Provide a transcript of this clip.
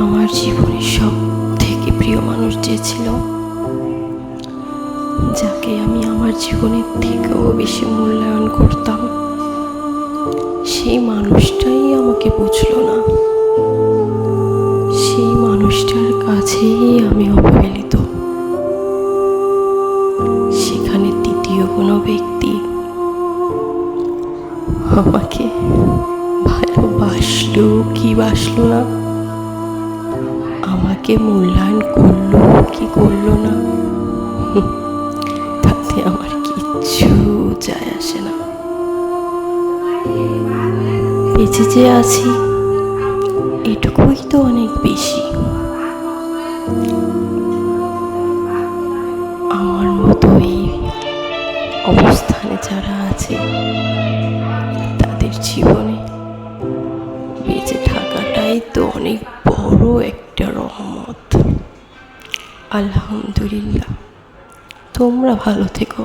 আমার জীবনের সব থেকে প্রিয় মানুষ যে ছিল, যাকে আমি আমার জীবনের থেকেও বেশি মূল্যায়ন করতাম, সেই মানুষটাই আমাকে বুঝলো না। সেই মানুষটার কাছেই আমি অবহেলিত। সেখানে তৃতীয় কোনো ব্যক্তি আমাকে ভালোবাসলো কি বাসলো না, আমাকে মূল্যায়ন করলো কি করলো না, তাতে আমার কিচ্ছু যায় আসে না। বেঁচে যে আছি এটুকুই তো অনেক বেশি। আমার মতো এই অবস্থানে যারা আছে, তাদের জীবনে বেঁচে থাকাটাই তো অনেক বড় একটা রহমত। আলহামদুলিল্লাহ। তোমরা ভালো থেকো।